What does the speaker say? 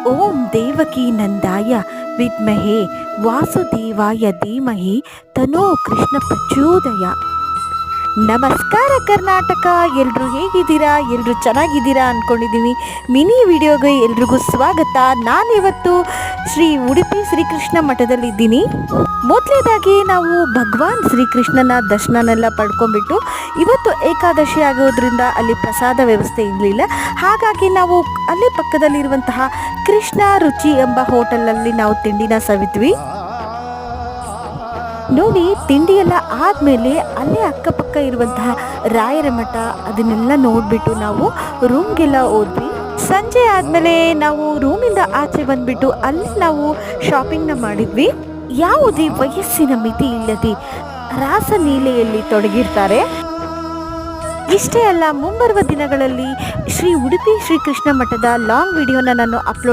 ಓಂ ದೇವಕಿ ನಂದಾಯ ವಿದ್ಮಹೇ ವಾಸುದೇವಾಯ ಧೀಮಹಿ ತನೋ ಕೃಷ್ಣ ಪ್ರಚೋದಯ. ನಮಸ್ಕಾರ ಕರ್ನಾಟಕ. ಎಲ್ರು ಹೇಗಿದ್ದೀರಾ? ಎಲ್ರು ಚೆನ್ನಾಗಿದ್ದೀರಾ ಅಂದ್ಕೊಂಡಿದ್ದೀನಿ. ಮಿನಿ ವಿಡಿಯೋಗೆ ಎಲ್ರಿಗೂ ಸ್ವಾಗತ. ನಾನಿವತ್ತು ಶ್ರೀ ಉಡುಪಿ ಶ್ರೀಕೃಷ್ಣ ಮಠದಲ್ಲಿದ್ದೀನಿ. ಮೊದಲನೇದಾಗಿ ನಾವು ಭಗವಾನ್ ಶ್ರೀಕೃಷ್ಣನ ದರ್ಶನನೆಲ್ಲ ಪಡ್ಕೊಂಡ್ಬಿಟ್ಟು, ಇವತ್ತು ಏಕಾದಶಿ ಆಗೋದ್ರಿಂದ ಅಲ್ಲಿ ಪ್ರಸಾದ ವ್ಯವಸ್ಥೆ ಇರಲಿಲ್ಲ. ಹಾಗಾಗಿ ನಾವು ಅಲ್ಲೇ ಪಕ್ಕದಲ್ಲಿರುವಂತಹ ಕೃಷ್ಣ ರುಚಿ ಎಂಬ ಹೋಟೆಲಲ್ಲಿ ನಾವು ತಿಂಡಿನ ಸವಿದ್ವಿ. ನೋಡಿ, ತಿಂಡಿ ಎಲ್ಲ ಆದಮೇಲೆ ಅಲ್ಲೇ ಅಕ್ಕಪಕ್ಕ ಇರುವಂತಹ ರಾಯರ ಮಠ ಅದನ್ನೆಲ್ಲ ನೋಡಿಬಿಟ್ಟು ನಾವು ರೂಮ್ಗೆಲ್ಲ ಹೋದ್ವಿ. ಸಂಜೆ ಆದಮೇಲೆ ನಾವು ರೂಮಿಂದ ಆಚೆ ಬಂದುಬಿಟ್ಟು ಅಲ್ಲಿ ನಾವು ಶಾಪಿಂಗ್ನ ಮಾಡಿದ್ವಿ. ಯಾವುದೇ ವಯಸ್ಸಿನ ಮಿತಿ ಇಲ್ಲದೆ ರಾಸಲೀಲೆಯಲ್ಲಿ ತೊಡಗಿರ್ತಾರೆ. ಇಷ್ಟೇ ಅಲ್ಲ, ಮುಂಬರುವ ದಿನಗಳಲ್ಲಿ ಶ್ರೀ ಉಡುಪಿ ಶ್ರೀಕೃಷ್ಣ ಮಠದ ಲಾಂಗ್ ವಿಡಿಯೋನ ನಾನು ಅಪ್ಲೋಡ್